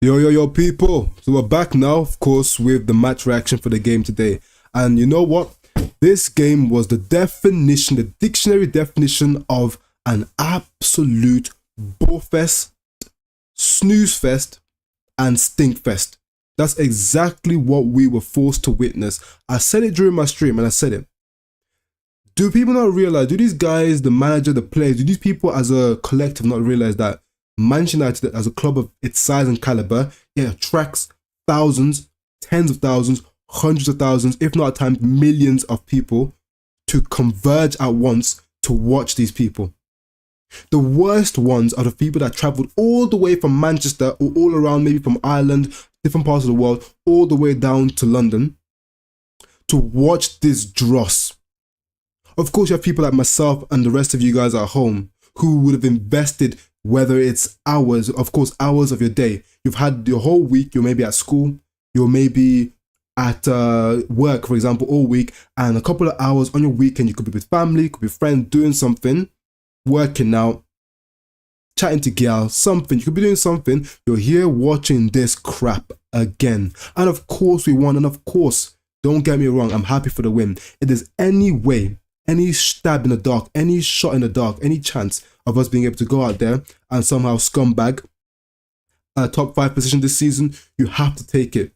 Yo, people. So we're back now, of course, with the match reaction for the game today. And you know what? This game was the definition, the dictionary definition of an absolute bore-fest, snooze-fest, and stink-fest. That's exactly what we were forced to witness. I said it during my stream, and I said it. Do people not realize, do these guys, the manager, the players, do these people as a collective not realize that Manchester United, as a club of its size and caliber, it attracts thousands, tens of thousands, hundreds of thousands, if not at times millions of people to converge at once to watch these people. The worst ones are the people that travelled all the way from Manchester or all around, maybe from Ireland, different parts of the world, all the way down to London to watch this dross. Of course, you have people like myself and the rest of you guys at home who would have invested, whether it's hours, of course, hours of your day. You've had your whole week, you're maybe at school, you're maybe at work, for example, all week, and a couple of hours on your weekend, you could be with family, you could be with friends, doing something, working out, chatting to girls, something. You could be doing something. You're here watching this crap again. And of course we won, and of course, don't get me wrong, I'm happy for the win. If there's any way, any stab in the dark, any shot in the dark, any chance of us being able to go out there and somehow scumbag a top 5 position this season, you have to take it.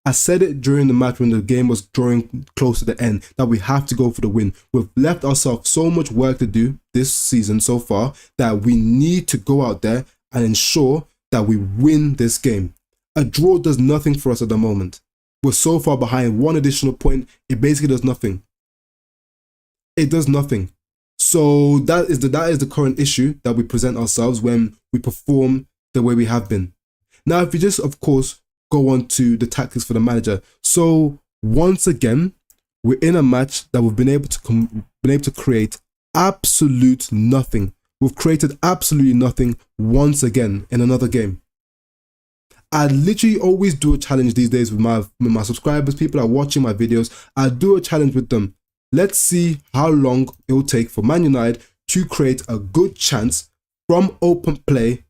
I said it during the match when the game was drawing close to the end that we have to go for the win. We've left ourselves so much work to do this season so far that we need to go out there and ensure that we win this game. A draw does nothing for us at the moment. We're so far behind. One additional point, it basically does nothing. It does nothing. So that is the current issue that we present ourselves when we perform the way we have been. Now, if you just, of course, go on to the tactics for the manager. So once again, we're in a match that we've been able to create absolute nothing. We've created absolutely nothing once again in another game. I literally always do a challenge these days with my subscribers, people that are watching my videos. I do a challenge with them. Let's see how long it will take for Man United to create a good chance from open play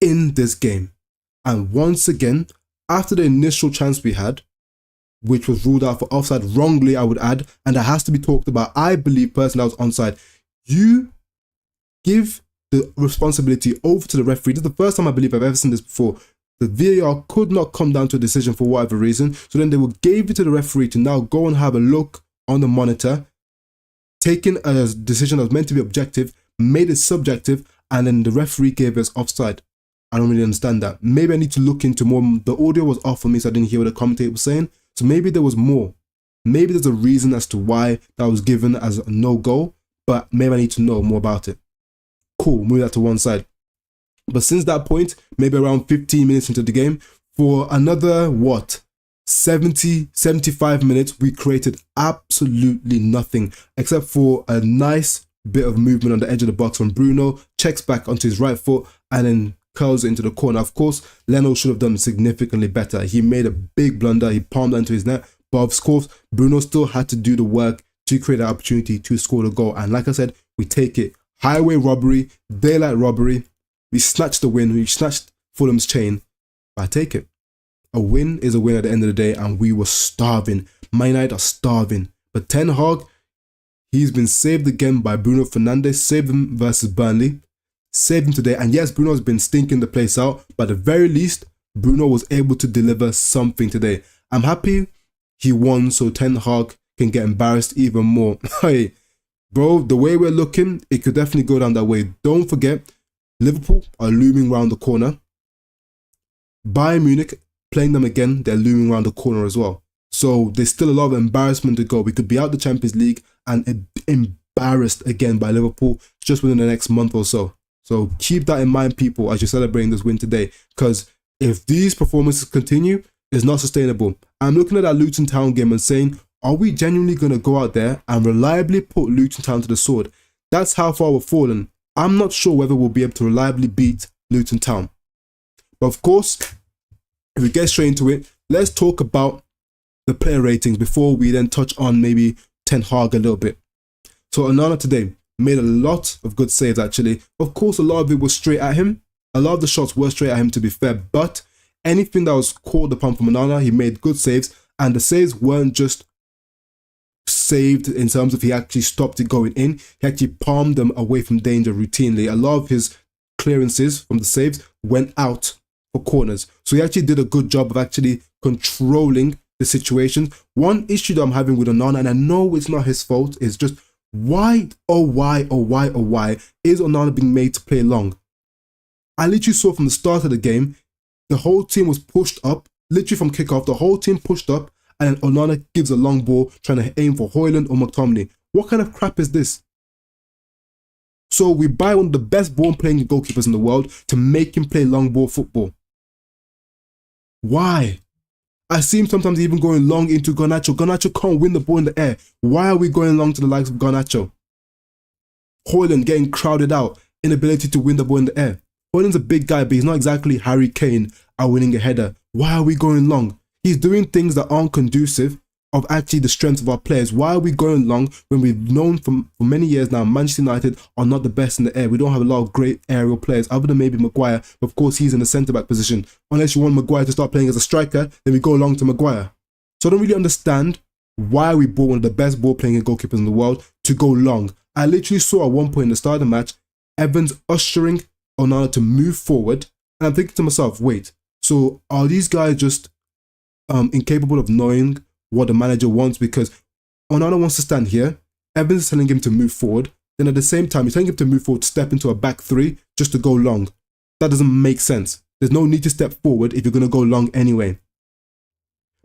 in this game. And once again, after the initial chance we had, which was ruled out for offside wrongly, I would add, and that has to be talked about, I believe personally that was onside. You give the responsibility over to the referee. This is the first time I believe I've ever seen this before. The VAR could not come down to a decision for whatever reason, so then they gave it to the referee to now go and have a look on the monitor, taking a decision that was meant to be objective, made it subjective, and then the referee gave us offside. I don't really understand that. Maybe I need to look into more. The audio was off for me, so I didn't hear what the commentator was saying. So maybe there was more. Maybe there's a reason as to why that was given as a no-go, but maybe I need to know more about it. Cool, move that to one side. But since that point, maybe around 15 minutes into the game, for another, 75 minutes, we created absolutely nothing, except for a nice bit of movement on the edge of the box from Bruno, checks back onto his right foot, and then curls it into the corner. Of course, Leno should have done significantly better. He made a big blunder. He palmed that into his net. But of course, Bruno still had to do the work to create an opportunity to score the goal. And like I said, we take it. Highway robbery, daylight robbery. We snatched the win. We snatched Fulham's chain. I take it. A win is a win at the end of the day, and we were starving. Man United are starving. But Ten Hag, he's been saved again by Bruno Fernandes. Saved him versus Burnley. Saved him today. And yes, Bruno's been stinking the place out, but at the very least, Bruno was able to deliver something today. I'm happy he won so Ten Hag can get embarrassed even more. Hey, bro, the way we're looking, it could definitely go down that way. Don't forget, Liverpool are looming around the corner. Bayern Munich, playing them again, they're looming around the corner as well. So there's still a lot of embarrassment to go. We could be out the Champions League and embarrassed again by Liverpool just within the next month or so. So keep that in mind, people, as you're celebrating this win today. Because if these performances continue, it's not sustainable. I'm looking at that Luton Town game and saying, are we genuinely going to go out there and reliably put Luton Town to the sword? That's how far we've fallen. I'm not sure whether we'll be able to reliably beat Luton Town. But of course, if we get straight into it, let's talk about the player ratings before we then touch on maybe Ten Hag a little bit. So Onana today made a lot of good saves actually. Of course, a lot of it was straight at him. A lot of the shots were straight at him, to be fair, but Anything that was called upon from Onana, he made good saves, and the saves weren't just saved in terms of he actually stopped it going in. He actually palmed them away from danger routinely. A lot of his clearances from the saves went out for corners. So he actually did a good job of actually controlling the situation. One issue that I'm having with Onana, and I know it's not his fault, is just why is Onana being made to play long? I literally saw from the start of the game, the whole team was pushed up, literally from kickoff, the whole team pushed up, and Onana gives a long ball trying to aim for Højlund or McTominay. What kind of crap is this? So we buy one of the best ball playing goalkeepers in the world to make him play long ball football. Why? I see him sometimes even going long into Garnacho. Garnacho can't win the ball in the air. Why are we going long to the likes of Garnacho? Højlund getting crowded out, inability to win the ball in the air. Højlund's a big guy, but he's not exactly Harry Kane at winning a header. Why are we going long? He's doing things that aren't conducive of actually the strength of our players. Why are we going long when we've known for many years now Manchester United are not the best in the air? We don't have a lot of great aerial players other than maybe Maguire. Of course, he's in the centre-back position. Unless you want Maguire to start playing as a striker, then we go long to Maguire. So I don't really understand why we bought one of the best ball-playing goalkeepers in the world to go long. I literally saw at one point in the start of the match, Evans ushering Onana to move forward. And I'm thinking to myself, wait, so are these guys just incapable of knowing what the manager wants? Because Onana wants to stand here, Evans is telling him to move forward, then at the same time he's telling him to move forward, to step into a back three just to go long. That doesn't make sense. There's no need to step forward if you're going to go long anyway.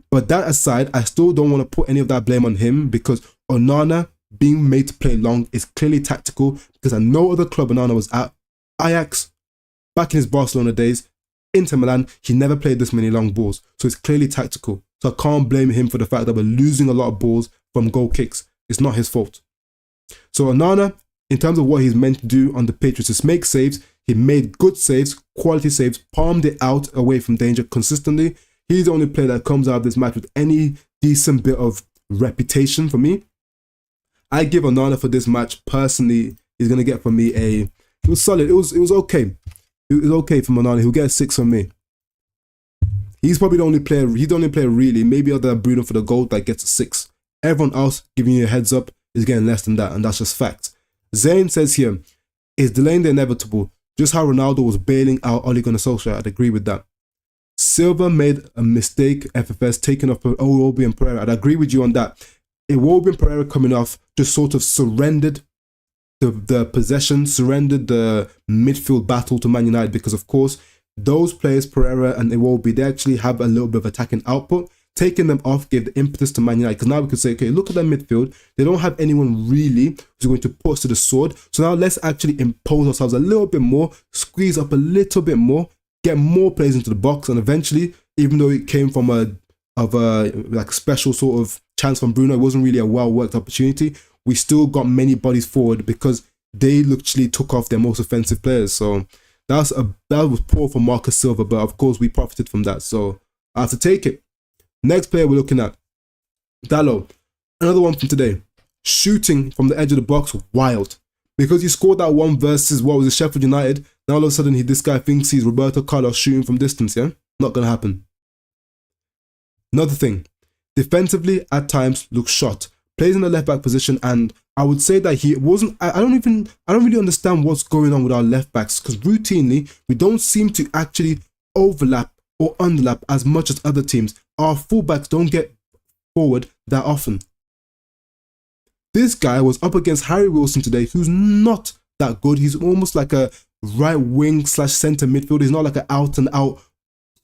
But that aside, I still don't want to put any of that blame on him, because Onana being made to play long is clearly tactical, because at no other club Onana was at. Ajax, back in his Barcelona days, Inter Milan, he never played this many long balls. So it's clearly tactical. So I can't blame him for the fact that we're losing a lot of balls from goal kicks. It's not his fault. So Onana, in terms of what he's meant to do on the pitch, is to make saves. He made good saves, quality saves, palmed it out away from danger consistently. He's the only player that comes out of this match with any decent bit of reputation for me. I give Onana for this match, personally, he's going to get from me it was solid. It was okay. It was okay from Onana. He'll get a 6 from me. He's probably the only player, really, maybe other than Bruno for the goal, that gets a 6. Everyone else giving you a heads up is getting less than that, and that's just fact. Zayn says here, is delaying the inevitable, just how Ronaldo was bailing out Ole Gunnar Solskjaer. I'd agree with that. Silva made a mistake, FFS, taking off Iwobi and Pereira. I'd agree with you on that. Iwobi and Pereira coming off just sort of surrendered the possession, surrendered the midfield battle to Man United, because of course those players, Pereira and Iwobi, they actually have a little bit of attacking output. Taking them off gave the impetus to Man United, because now we could say, okay, look at their midfield, they don't have anyone really who's going to put us to the sword, so now let's actually impose ourselves a little bit more, squeeze up a little bit more, get more players into the box, and eventually, even though it came from a like special sort of chance from Bruno, it wasn't really a well-worked opportunity, we still got many bodies forward because they literally took off their most offensive players. So that was poor for Marcus Silva, but of course we profited from that. So I have to take it. Next player we're looking at, Dalot. Another one from today. Shooting from the edge of the box, wild. Because he scored that one versus, what was it, Sheffield United. Now all of a sudden this guy thinks he's Roberto Carlos shooting from distance, yeah? Not going to happen. Another thing. Defensively, at times, looks shot. Plays in the left back position, and I would say that he wasn't. I don't really understand what's going on with our left backs, because routinely we don't seem to actually overlap or underlap as much as other teams. Our fullbacks don't get forward that often. This guy was up against Harry Wilson today, who's not that good. He's almost like a right wing / centre midfielder. He's not like an out and out,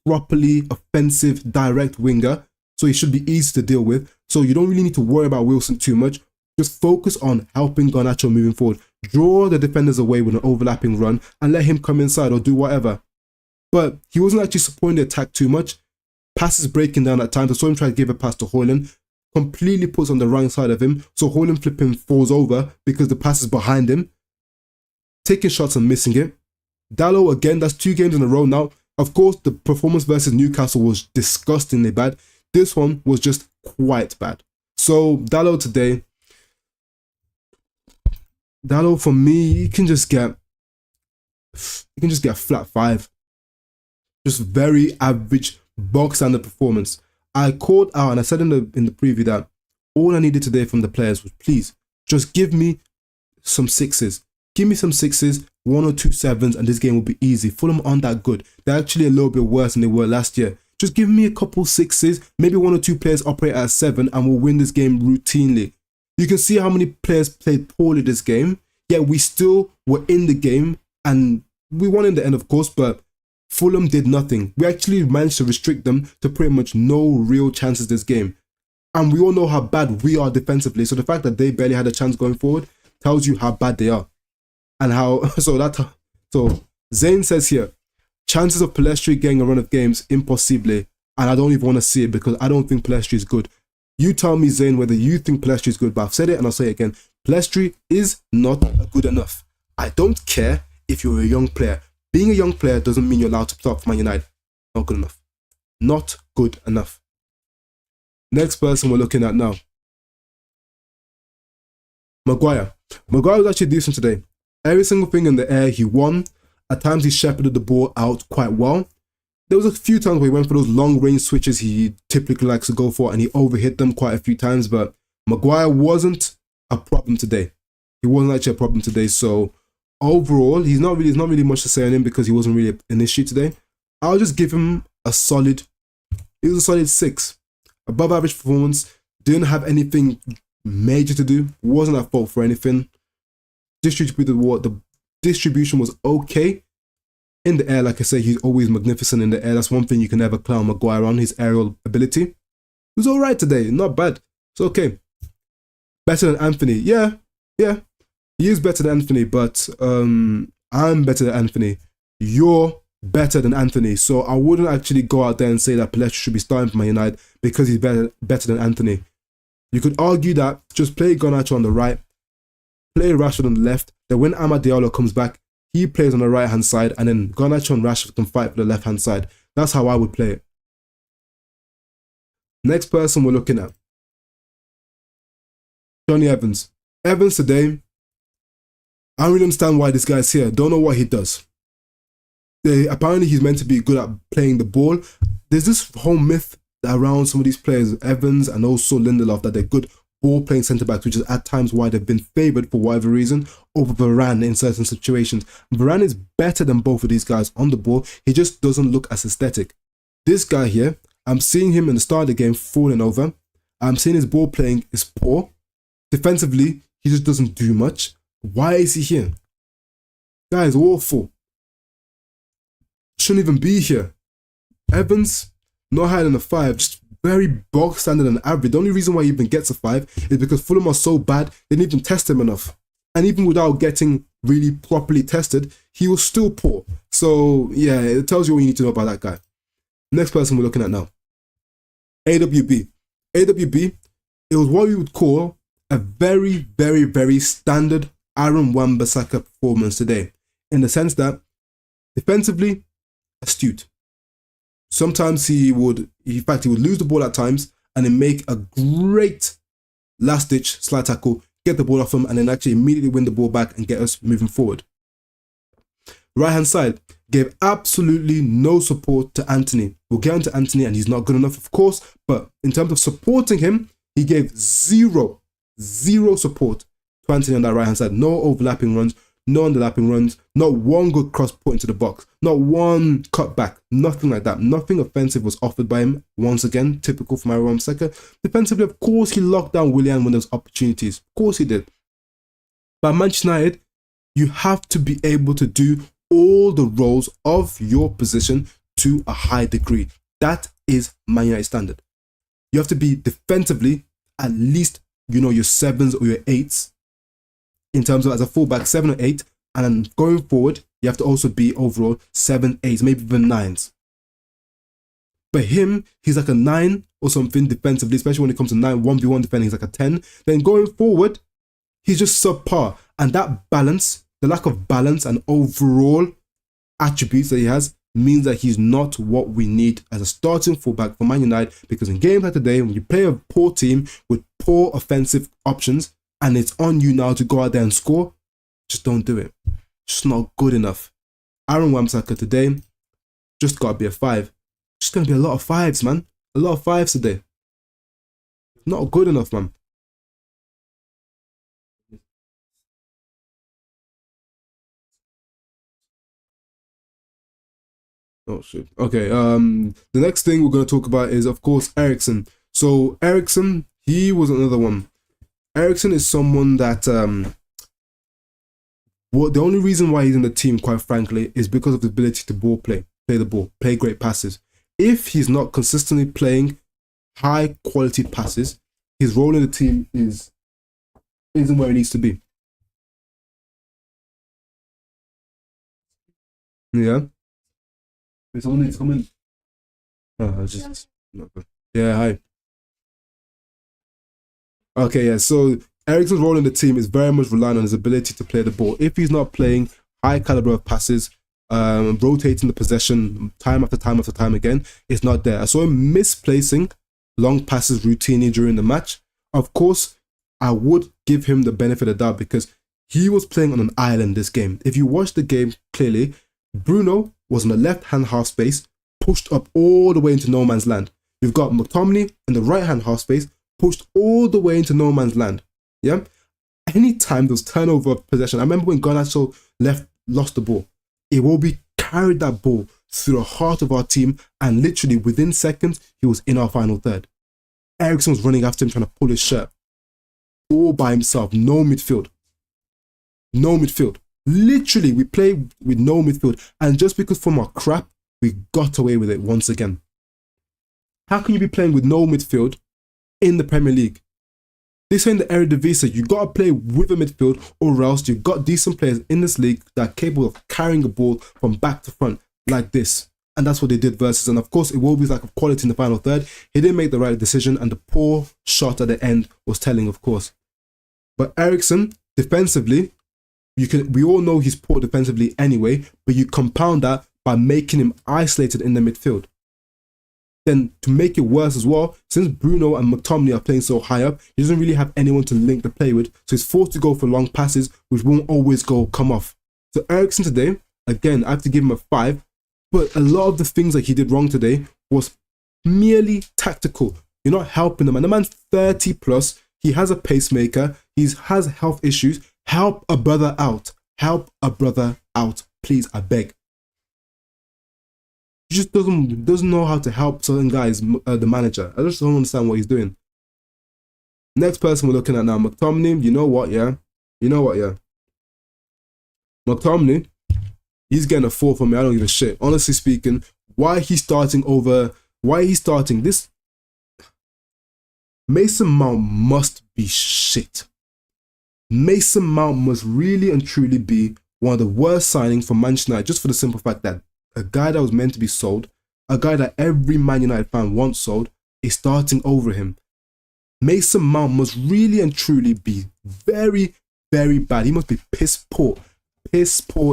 properly offensive, direct winger. So he should be easy to deal with. So you don't really need to worry about Wilson too much. Just focus on helping Garnacho moving forward. Draw the defenders away with an overlapping run and let him come inside or do whatever. But he wasn't actually supporting the attack too much. Passes breaking down at times. I saw him try to give a pass to Højlund. Completely puts on the wrong side of him. So Højlund flipping falls over because the pass is behind him. Taking shots and missing it. Dalot again, that's 2 games in a row now. Of course, the performance versus Newcastle was disgustingly bad. This one was just quite bad. So Dalot today, Dalot for me, you can just get flat 5. Just very average, box standard performance. I called out and I said in the preview that all I needed today from the players was, please just give me some sixes. Give me some sixes, 1 or 2 sevens, and this game will be easy. Fulham aren't that good. They're actually a little bit worse than they were last year. Just give me a couple sixes, maybe 1 or 2 players operate at 7, and we'll win this game routinely. You can see how many players played poorly this game, yet we still were in the game, and we won in the end, of course, but Fulham did nothing. We actually managed to restrict them to pretty much no real chances this game. And we all know how bad we are defensively, so the fact that they barely had a chance going forward tells you how bad they are. And how, so Zayn says here, chances of Pelestri getting a run of games, impossible. And I don't even want to see it because I don't think Pelestri is good. You tell me, Zayn, whether you think Pelestri is good, but I've said it and I'll say it again. Pelestri is not good enough. I don't care if you're a young player. Being a young player doesn't mean you're allowed to start for Man United. Not good enough. Not good enough. Next person we're looking at now. Maguire. Maguire was actually decent today. Every single thing in the air he won. At times he shepherded the ball out quite well. There was a few times where he went for those long range switches he typically likes to go for and he overhit them quite a few times, but Maguire wasn't a problem today. He wasn't actually a problem today, so overall, there's not really much to say on him because he wasn't really an issue today. I'll just give him a solid, it was a solid 6. Above average performance, didn't have anything major to do, wasn't at fault for anything. The distribution was okay. In the air, like I say, he's always magnificent in the air. That's one thing you can never clown Maguire on, his aerial ability. It was alright today, not bad. It's okay. Better than Anthony. Yeah. He is better than Anthony, but I'm better than Anthony. You're better than Anthony. So I wouldn't actually go out there and say that Pelestri should be starting for Man United because he's better than Anthony. You could argue that just play Garnacho on the right, play Rashford on the left, then when Amad Diallo comes back, he plays on the right-hand side, and then Garnacho and Rashford can fight for the left-hand side. That's how I would play it. Next person we're looking at. Johnny Evans. Evans today, I don't really understand why this guy's here. Don't know what he does. Apparently he's meant to be good at playing the ball. There's this whole myth around some of these players, Evans and also Lindelof, that they're good ball-playing centre-backs, which is at times why they've been favoured for whatever reason over Varane in certain situations. Varane is better than both of these guys on the ball. He just doesn't look as aesthetic. This guy here, I'm seeing him in the start of the game falling over. I'm seeing his ball playing is poor. Defensively, he just doesn't do much. Why is he here? Guy is awful. Shouldn't even be here. Evans, not higher than a 5, just very bog standard and average. The only reason why he even gets a 5 is because Fulham are so bad, they didn't even test him enough. And even without getting really properly tested, he was still poor. So yeah, it tells you what you need to know about that guy. Next person we're looking at now. AWB. AWB, it was what we would call a very, very, very standard Aaron Wan-Bissaka performance today. In the sense that defensively, astute. Sometimes he would lose the ball at times and then make a great last-ditch slide tackle, get the ball off him, and then actually immediately win the ball back and get us moving forward. Right-hand side, gave absolutely no support to Anthony. We'll get on to Anthony and he's not good enough, of course, but in terms of supporting him, he gave zero support to Anthony on that right-hand side. No overlapping runs, no underlapping runs, not one good cross put into the box, not one cutback, nothing like that. Nothing offensive was offered by him. Once again, typical for Aaron Wan-Bissaka. Defensively, of course, he locked down Willian when there was opportunities. Of course he did. But Manchester United, you have to be able to do all the roles of your position to a high degree. That is Man United standard. You have to be defensively at least, your 7s or your 8s. In terms of as a fullback, 7 or 8, and then going forward, you have to also be overall 7, 8s, maybe even 9s. But him, he's like a 9 or something defensively, especially when it comes to 1v1 defending, he's like a 10. Then going forward, he's just subpar. And that balance, the lack of balance and overall attributes that he has means that he's not what we need as a starting fullback for Man United, because in games like today, when you play a poor team with poor offensive options, and it's on you now to go out there and score, just don't do it. Just not good enough. Aaron Wan-Bissaka today, just got to be a 5. Just going to be a lot of 5s, man. A lot of 5s today. Not good enough, man. Oh shit. Okay. The next thing we're gonna talk about is, of course, Eriksen. So Eriksen, he was another one. Eriksen is someone that well, the only reason why he's in the team, quite frankly, is because of the ability to play the ball, play great passes. If he's not consistently playing high quality passes, his role in the team isn't where it needs to be. Yeah. If someone needs to come in. Oh, just yeah, hi. Okay, yeah. So Eriksen's role in the team is very much relying on his ability to play the ball. If he's not playing high caliber of passes, rotating the possession time after time after time again, it's not there. I saw him misplacing long passes routinely during the match. Of course, I would give him the benefit of the doubt because he was playing on an island this game. If you watch the game clearly, Bruno was on the left-hand half space, pushed up all the way into no man's land. You've got McTominay in the right-hand half space, pushed all the way into no man's land. Yeah? Anytime there was turnover of possession, I remember when Garnacho lost the ball, Iwobi carried that ball through the heart of our team, and literally within seconds, he was in our final third. Eriksen was running after him, trying to pull his shirt. All by himself, no midfield. No midfield. Literally, we played with no midfield, and just because from our crap, we got away with it once again. How can you be playing with no midfield in the Premier League? This ain't the Eredivisie. You got to play with a midfield, or else you've got decent players in this league that are capable of carrying the ball from back to front like this. And that's what they did versus. And of course, it will be lack of quality in the final third. He didn't make the right decision, and the poor shot at the end was telling, of course. But Eriksen, defensively, we all know he's poor defensively anyway, but you compound that by making him isolated in the midfield. Then to make it worse as well, since Bruno and McTominay are playing so high up, he doesn't really have anyone to link the play with, so he's forced to go for long passes, which won't always come off. So Eriksen today, again, I have to give him a 5, but a lot of the things that he did wrong today was merely tactical. You're not helping the man. The man's 30 plus, he has a pacemaker, he has health issues. Help a brother out. Help a brother out, please, I beg. He just doesn't know how to help certain guys, the manager. I just don't understand what he's doing. Next person we're looking at now, McTominay. You know what, yeah? McTominay, he's getting a 4 from me. I don't give a shit. Honestly speaking, why he's starting this? Mason Mount must be shit. Mason Mount must really and truly be one of the worst signings for Manchester United, just for the simple fact that a guy that was meant to be sold, a guy that every Man United fan wants sold, is starting over him. Mason Mount must really and truly be very, very bad. He must be piss poor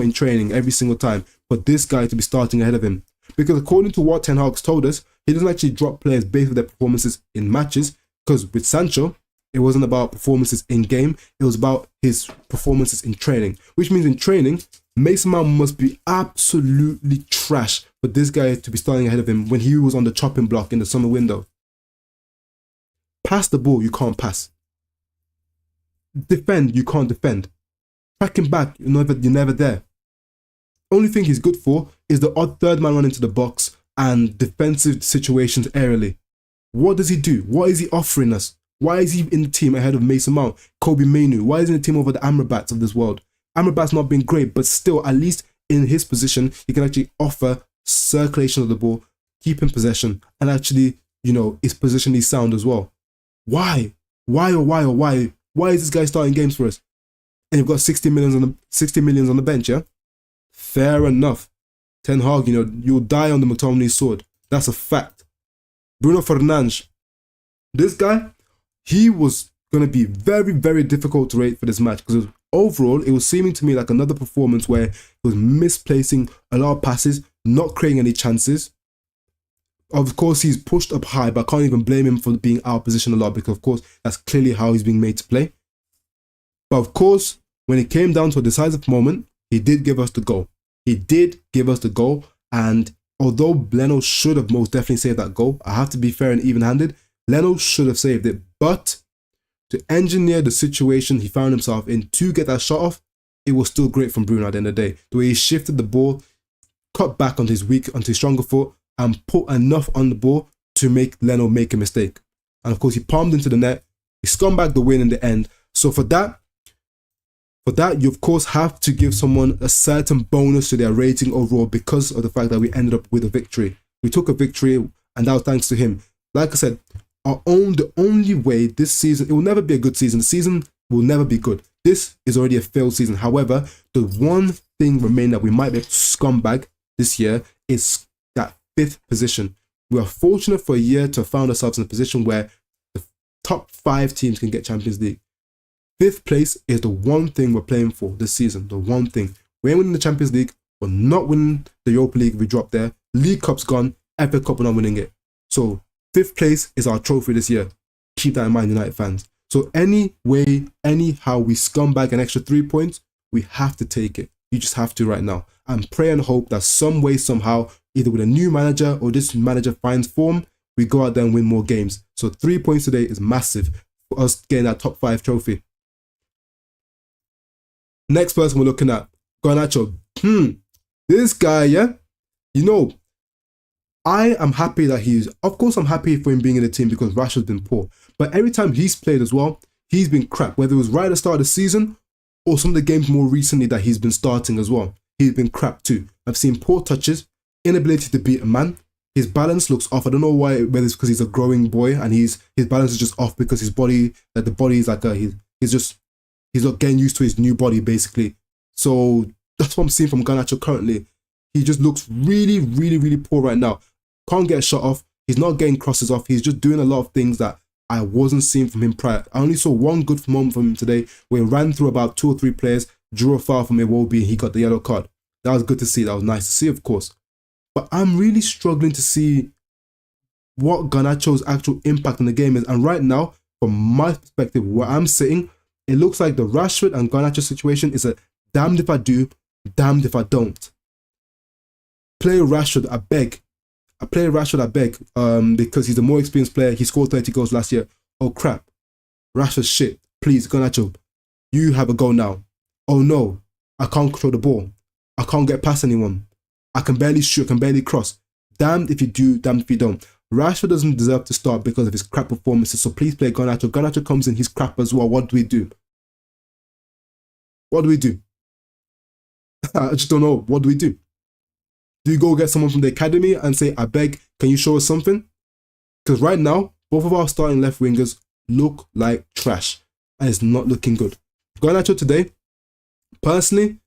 in training every single time for this guy to be starting ahead of him. Because according to what Ten Hag's told us, he doesn't actually drop players based on their performances in matches, because with Sancho, it wasn't about performances in game, it was about his performances in training. Which means in training, Mason Mount must be absolutely trash for this guy to be starting ahead of him when he was on the chopping block in the summer window. Pass the ball, you can't pass. Defend, you can't defend. Tracking back, you're never there. Only thing he's good for is the odd third man run into the box and defensive situations aerially. What does he do? What is he offering us? Why is he in the team ahead of Mason Mount, Kobe Mainoo? Why is he in the team over the Amrabats of this world? Amrabat's not been great, but still, at least in his position, he can actually offer circulation of the ball, keep in possession, and actually, is positionally sound as well. Why? Why is this guy starting games for us? And you've got 60 millions on the bench, yeah? Fair enough. Ten Hag, you'll die on the McTominay sword. That's a fact. Bruno Fernandes, this guy, he was going to be very, very difficult to rate for this match because overall, it was seeming to me like another performance where he was misplacing a lot of passes, not creating any chances. Of course, he's pushed up high, but I can't even blame him for being out of position a lot because, of course, that's clearly how he's being made to play. But, of course, when it came down to a decisive moment, he did give us the goal. And although Leno should have most definitely saved that goal, I have to be fair and even-handed, Leno should have saved it. But to engineer the situation he found himself in to get that shot off, it was still great from Bruno at the end of the day. The way he shifted the ball, cut back onto his stronger foot, and put enough on the ball to make Leno make a mistake. And of course, he palmed into the net. He scumbag the win in the end. So for that, you of course have to give someone a certain bonus to their rating overall because of the fact that we ended up with a victory. We took a victory, and that was thanks to him. Like I said, the only way this season, it will never be a good season. The season will never be good. This is already a failed season. However, the one thing remaining that we might be able to scumbag this year is that 5th position. We are fortunate for a year to have found ourselves in a position where the top 5 teams can get Champions League. 5th place is the one thing we're playing for this season. The one thing. We ain't winning the Champions League. We're not winning the Europa League. We dropped there. League Cup's gone. FA Cup, we're not winning it. So 5th place is our trophy this year. Keep that in mind, United fans. So anyhow we scumbag an extra 3 points, we have to take it. You just have to right now. And pray and hope that some way, somehow, either with a new manager or this manager finds form, we go out there and win more games. So 3 points today is massive for us getting that top 5 trophy. Next person we're looking at, Garnacho. This guy, yeah, you know, I am happy that of course I'm happy for him being in the team because Rashford's been poor. But every time he's played as well, he's been crap. Whether it was right at the start of the season or some of the games more recently that he's been starting as well. He's been crap too. I've seen poor touches, inability to beat a man. His balance looks off. I don't know why, whether it's because he's a growing boy and his balance is just off because his body, like the body is like he's not getting used to his new body basically. So that's what I'm seeing from Garnacho currently. He just looks really, really, really poor right now. Can't get a shot off. He's not getting crosses off. He's just doing a lot of things that I wasn't seeing from him prior. I only saw one good moment from him today where he ran through about 2 or 3 players, drew a foul from Iwobi, and he got the yellow card. That was good to see. That was nice to see, of course. But I'm really struggling to see what Garnacho's actual impact on the game is. And right now, from my perspective, where I'm sitting, it looks like the Rashford and Garnacho situation is a damned if I do, damned if I don't. Play Rashford, I beg. Because he's a more experienced player. He scored 30 goals last year. Oh crap. Rashford's shit. Please, Garnacho, you have a goal now. Oh no, I can't control the ball. I can't get past anyone. I can barely shoot, I can barely cross. Damned if you do, damned if you don't. Rashford doesn't deserve to start because of his crap performances, so please play Garnacho. Garnacho comes in, he's crap as well. What do we do? What do we do? I just don't know. What do we do? Do you go get someone from the academy and say, I beg, can you show us something? Because right now, both of our starting left wingers look like trash. And it's not looking good. Garnacho today, personally,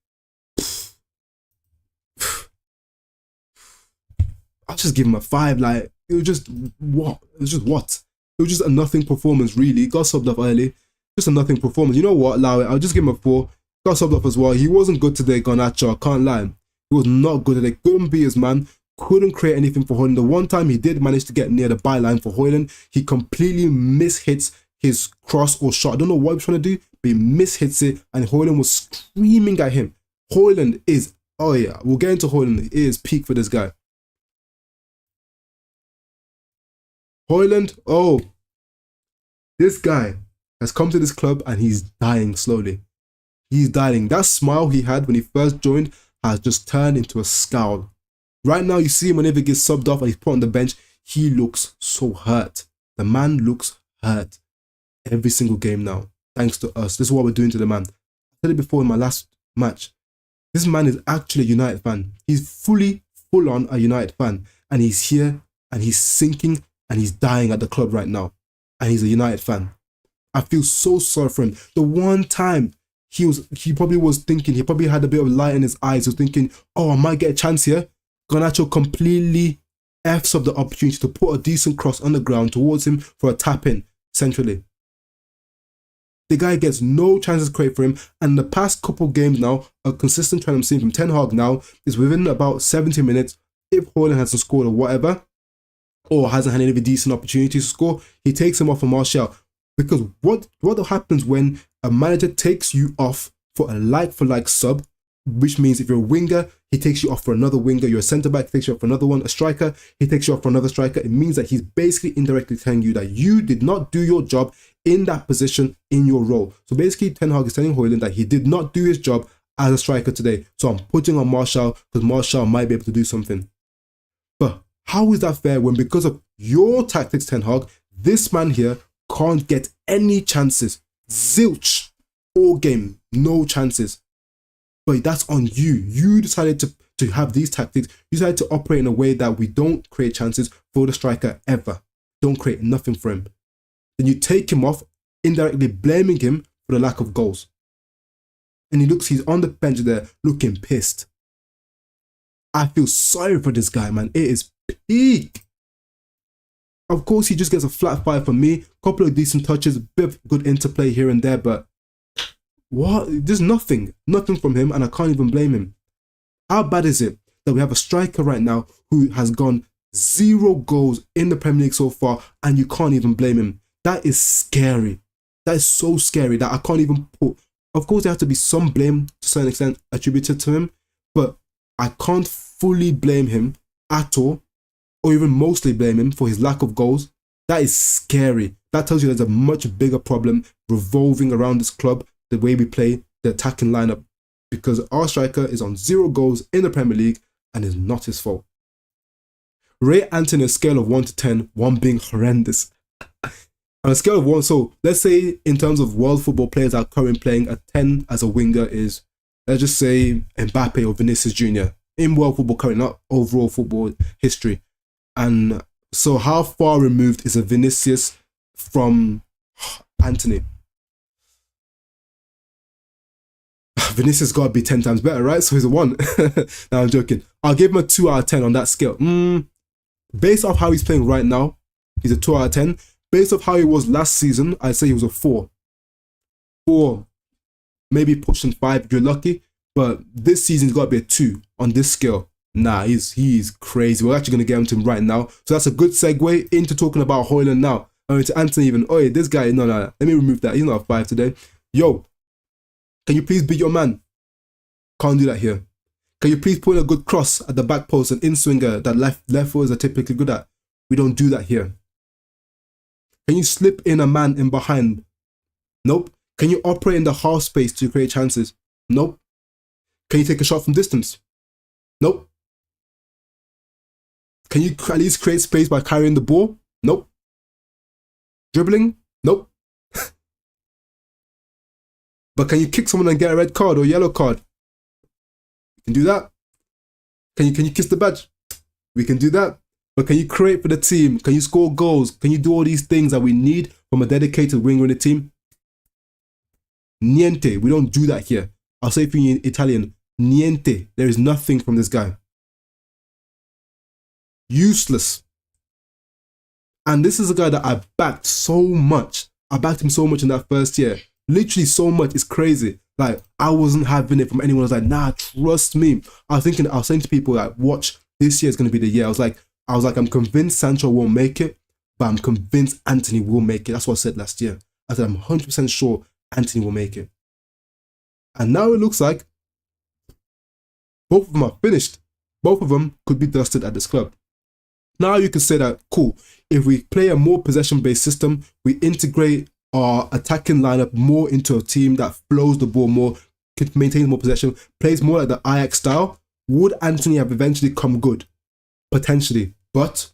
I'll just give him a 5. Like, it was just what? It was just a nothing performance, really. Got subbed off early. Just a nothing performance. You know what? Allow it. I'll just give him a 4. Got subbed off as well. He wasn't good today, Garnacho. I can't lie. He was not good today. Couldn't be his man. Couldn't create anything for Højlund. The one time he did manage to get near the byline for Højlund, he completely mishits his cross or shot. I don't know what he was trying to do, but he mishits it, and Højlund was screaming at him. Højlund is, oh yeah, we'll get into Højlund. It is peak for this guy. Højlund, oh, this guy has come to this club and he's dying slowly. He's dying. That smile he had when he first joined has just turned into a scowl. Right now, you see him whenever he gets subbed off and he's put on the bench, he looks so hurt. The man looks hurt every single game now, thanks to us. This is what we're doing to the man. I said it before in my last match. This man is actually a United fan. He's full on a United fan. And he's here and he's sinking and he's dying at the club right now. And he's a United fan. I feel so sorry for him. The one time he probably was thinking, he probably had a bit of light in his eyes. He was thinking, oh, I might get a chance here. Garnacho completely F's up the opportunity to put a decent cross on the ground towards him for a tap in centrally. The guy gets no chances created for him. And the past couple games now, a consistent trend I'm seeing from Ten Hag now is within about 70 minutes, if Højlund hasn't scored or whatever, or hasn't had any decent opportunities to score, he takes him off for Martial. Because what happens when a manager takes you off for a like-for-like sub, which means if you're a winger, he takes you off for another winger. You're a centre-back, he takes you off for another one. A striker, he takes you off for another striker. It means that he's basically indirectly telling you that you did not do your job in that position, in your role. So basically, Ten Hag is telling Højlund that he did not do his job as a striker today. So I'm putting on Martial because Martial might be able to do something. But how is that fair when because of your tactics, Ten Hag, this man here can't get any chances? Zilch. All game, no chances. But that's on you. You decided to have these tactics. You decided to operate in a way that we don't create chances for the striker ever. Don't create nothing for him. Then you take him off, indirectly blaming him for the lack of goals. And he's on the bench there looking pissed. I feel sorry for this guy, man. It is peak. Of course, he just gets a flat 5 from me. Couple of decent touches, bit of good interplay here and there, but what? There's nothing from him, and I can't even blame him. How bad is it that we have a striker right now who has gone 0 goals in the Premier League so far, and you can't even blame him? That is scary. That is so scary that I can't even put. Of course, there has to be some blame to a certain extent attributed to him, but I can't fully blame him at all, or even mostly blame him for his lack of goals. That is scary. That tells you there's a much bigger problem revolving around this club, the way we play, the attacking lineup, because our striker is on 0 goals in the Premier League and it's not his fault. Rate Antony on a scale of 1 to 10, 1 being horrendous. On a scale of 1, so let's say in terms of world football players that are currently playing, a 10 as a winger is, let's just say Mbappe or Vinicius Jr. in world football currently, not overall football history. And so how far removed is a Vinicius from Antony? Vinicius got to be 10 times better, right? So he's a 1. No, I'm joking. I'll give him a 2 out of 10 on that scale. Based off how he's playing right now, he's a 2 out of 10. Based off how he was last season, I'd say he was a 4. 4, maybe pushing 5 if you're lucky. But this season's got to be a 2 on this scale. Nah, he's crazy. We're actually going to get into him right now. So that's a good segue into talking about Højlund now. To Antony even. Oh, yeah, this guy, no. Let me remove that. He's not a 5 today. Yo, can you please beat your man? Can't do that here. Can you please put in a good cross at the back post, an in-swinger that left footers are typically good at? We don't do that here. Can you slip in a man in behind? Nope. Can you operate in the half space to create chances? Nope. Can you take a shot from distance? Nope. Can you at least create space by carrying the ball? Nope. Dribbling? Nope. But can you kick someone and get a red card or yellow card? You can do that. Can you kiss the badge? We can do that. But can you create for the team? Can you score goals? Can you do all these things that we need from a dedicated winger in the team? Niente. We don't do that here. I'll say it for you in Italian. Niente. There is nothing from this guy. Useless. And this is a guy that I backed so much. I backed him so much in that first year. Literally so much. It's crazy. Like, I wasn't having it from anyone. I was like, nah, trust me. I was saying to people, like, watch, this year is going to be the year. I was like, I'm convinced Sancho won't make it, but I'm convinced Antony will make it. That's what I said last year. I said, I'm 100% sure Antony will make it. And now it looks like both of them are finished. Both of them could be dusted at this club. Now you can say that, cool, if we play a more possession-based system, we integrate our attacking lineup more into a team that flows the ball more, maintains more possession, plays more like the Ajax style, would Antony have eventually come good? Potentially. But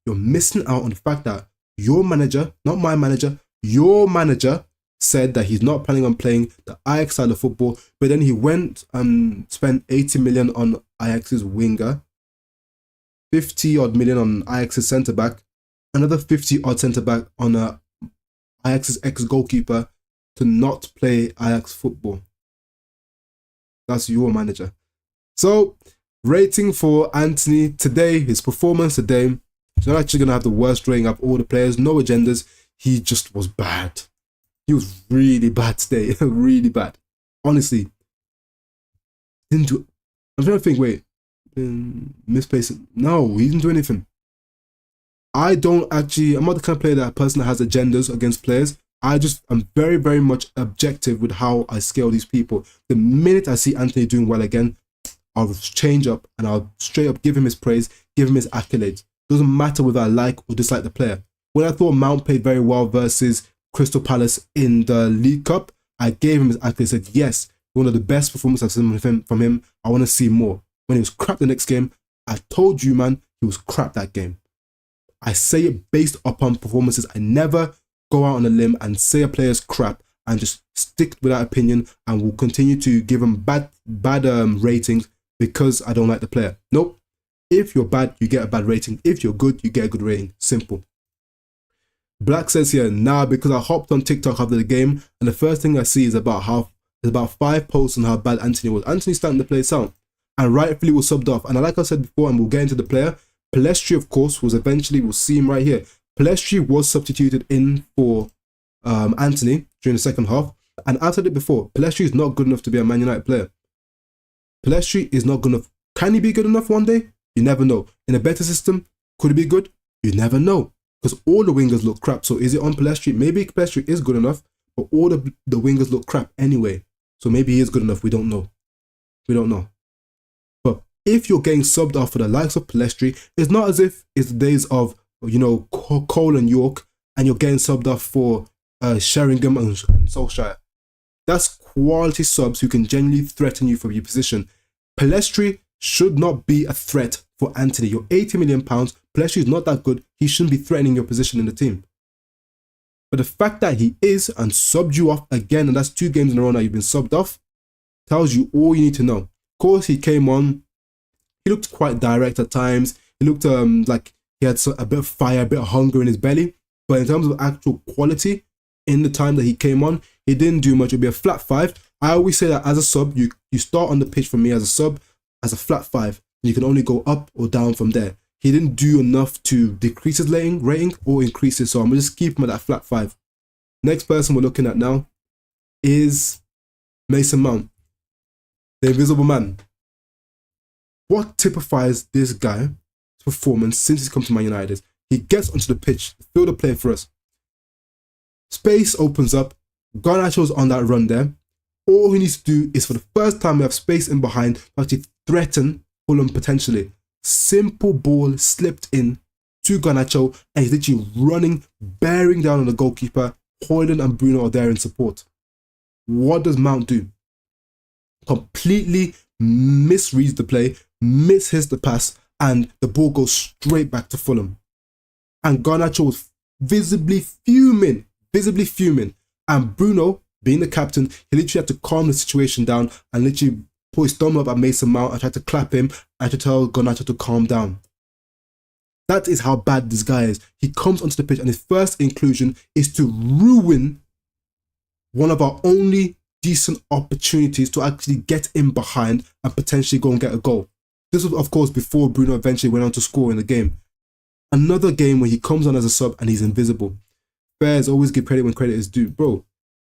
you're missing out on the fact that your manager, not my manager, your manager said that he's not planning on playing the Ajax style of football, but then he went and spent 80 million on Ajax's winger, 50 odd million on Ajax's centre-back, another 50 odd centre-back on Ajax's ex-goalkeeper to not play Ajax football. That's your manager. So, rating for Antony today, his performance today, he's not actually going to have the worst rating of all the players, no agendas. He just was bad. He was really bad today, really bad. Honestly, didn't do. I'm trying to think, wait, misplaced. No, he didn't do anything. I'm not the kind of player that person that has agendas against players. I'm very, very much objective with how I scale these people. The minute I see Antony doing well again, I'll change up and I'll straight up give him his praise, give him his accolades. Doesn't matter whether I like or dislike the player. When I thought Mount played very well versus Crystal Palace in the League Cup, I gave him his accolades, said, yes, one of the best performances I've seen from him. I want to see more. When he was crap the next game, I told you, man, he was crap that game. I say it based upon performances. I never go out on a limb and say a player's crap and just stick with that opinion and will continue to give him bad ratings because I don't like the player. Nope. If you're bad, you get a bad rating. If you're good, you get a good rating. Simple. Black says here, nah, because I hopped on TikTok after the game and the first thing I see is about 5 posts on how bad Anthony was. Anthony's starting to play sound and rightfully was subbed off. And like I said before, and we'll get into the player, Palestri, of course, was eventually, we'll see him right here. Palestri was substituted in for Anthony during the second half. And I've said it before, Palestri is not good enough to be a Man United player. Palestri is not good enough. Can he be good enough one day? You never know. In a better system, could he be good? You never know. Because all the wingers look crap. So is it on Palestri? Maybe Palestri is good enough, but all the wingers look crap anyway. So maybe he is good enough. We don't know. We don't know. But if you're getting subbed off for the likes of Palestri, it's not as if it's the days of, you know, Cole and York and you're getting subbed off for Sheringham and Solskjaer. That's quality subs who can genuinely threaten you for your position. Palestri should not be a threat for Anthony. You're £80 million. Palestri is not that good. He shouldn't be threatening your position in the team. But the fact that he is and subbed you off again, and that's 2 games in a row now you've been subbed off, tells you all you need to know. Of course, he came on. He looked quite direct at times. He looked like he had a bit of fire, a bit of hunger in his belly. But in terms of actual quality, in the time that he came on, he didn't do much. It'll be a flat 5. I always say that as a sub, you start on the pitch for me as a sub, as a flat 5. You can only go up or down from there. He didn't do enough to decrease his rating or increase it, so I'm going to just keep him at that flat 5. Next person we're looking at now is Mason Mount, the invisible man. What typifies this guy's performance since he's come to Man United? He gets onto the pitch, field of play for us. Space opens up, Garnacho's on that run there. All he needs to do is, for the first time, we have space in behind to actually threaten Fulham potentially. Simple ball slipped in to Garnacho and he's literally running, bearing down on the goalkeeper. Højlund and Bruno are there in support. What does Mount do? Completely misreads the play, mishits the pass, and the ball goes straight back to Fulham. And Garnacho was visibly fuming. And Bruno, being the captain, he literally had to calm the situation down and literally put his thumb up at Mason Mount and tried to clap him and to tell Garnacho to calm down. That is how bad this guy is. He comes onto the pitch and his first inclusion is to ruin one of our only decent opportunities to actually get in behind and potentially go and get a goal. This was, of course, before Bruno eventually went on to score in the game. Another game where he comes on as a sub and he's invisible. Bears always give credit when credit is due. Bro,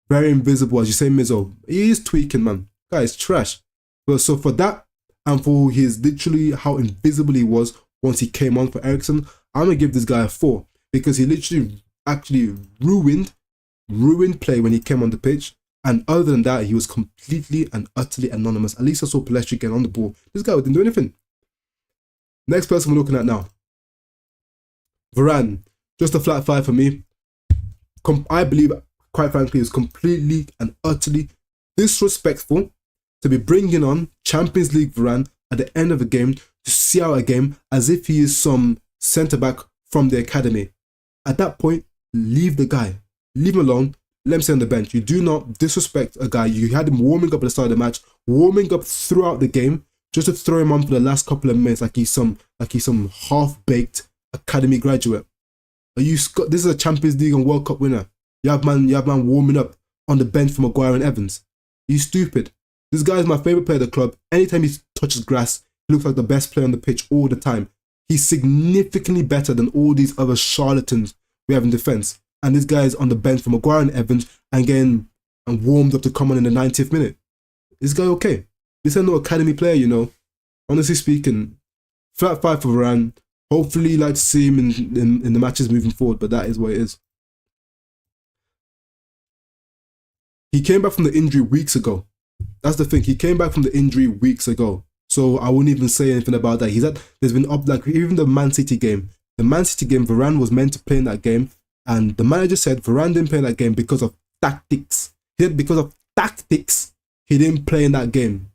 very invisible, as you say, Mizzo. He is tweaking, man. Guy is trash. But so for that, and for his literally how invisible he was once he came on for Eriksen, I'm going to give this guy a 4. Because he literally actually ruined play when he came on the pitch. And other than that, he was completely and utterly anonymous. At least I saw Palestri get on the ball. This guy didn't do anything. Next person we're looking at now. Varane. Just a flat 5 for me. I believe, quite frankly, is completely and utterly disrespectful to be bringing on Champions League Varane at the end of a game to see out a game as if he is some centre-back from the academy. At that point, leave the guy. Leave him alone. Let him stay on the bench. You do not disrespect a guy. You had him warming up at the start of the match, warming up throughout the game, just to throw him on for the last couple of minutes like he's some half-baked academy graduate. This is a Champions League and World Cup winner. You have man warming up on the bench for Maguire and Evans. You stupid. This guy is my favourite player at the club. Anytime he touches grass, he looks like the best player on the pitch all the time. He's significantly better than all these other charlatans we have in defence. And this guy is on the bench for Maguire and Evans and getting warmed up to come on in the 90th minute. This guy okay? This ain't no academy player, you know. Honestly speaking, flat 5 for Varane. Hopefully, like to see him in the matches moving forward, but that is what it is. He came back from the injury weeks ago. That's the thing. He came back from the injury weeks ago. So I wouldn't even say anything about that. There's been up, like even the Man City game. The Man City game, Varane was meant to play in that game. And the manager said Varane didn't play in that game because of tactics. He said because of tactics, he didn't play in that game.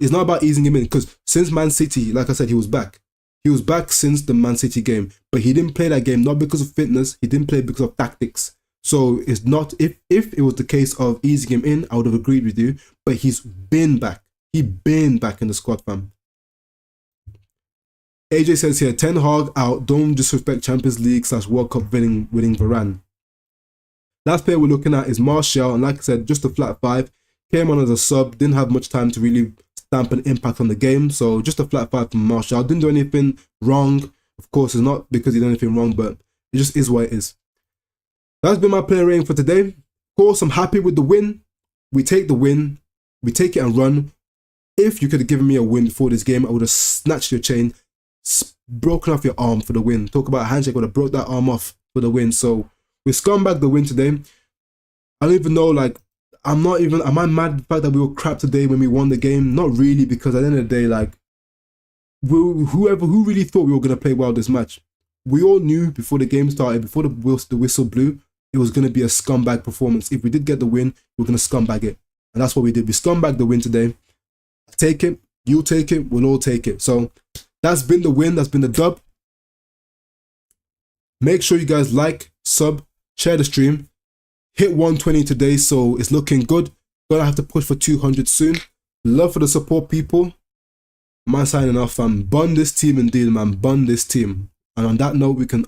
It's not about easing him in, because since Man City, like I said, he was back. He was back since the Man City game, but he didn't play that game not because of fitness. He didn't play because of tactics. So it's not, if it was the case of easing him in, I would have agreed with you. But he's been back. He's been back in the squad, fam. AJ says here, Ten Hag out. Don't disrespect Champions League / World Cup winning Varane. Last player we're looking at is Martial, and like I said, just a flat 5. Came on as a sub, didn't have much time to really stamp an impact on the game, so just a flat 5 from Martial. Didn't do anything wrong. Of course, it's not because he did anything wrong, but it just is what it is. That's been my player rating for today. Of course, I'm happy with the win. We take the win. We take it and run. If you could have given me a win before this game, I would have snatched your chain, broken off your arm for the win. Talk about a handshake, I would have broke that arm off for the win. So we scumbag the win today. I don't even know, like, am I mad at the fact that we were crap today when we won the game? Not really, because at the end of the day, like, who really thought we were going to play well this match? We all knew before the game started, before the whistle blew, it was going to be a scumbag performance. If we did get the win, we're going to scumbag it. And that's what we did. We scumbagged the win today. I take it, you'll take it, we'll all take it. So that's been the win, that's been the dub. Make sure you guys like, sub, share the stream. Hit 120 today, so it's looking good. Gonna have to push for 200 soon. Love for the support, people. Man signing off, fam. Bun this team indeed, man. Bun this team. And on that note, we can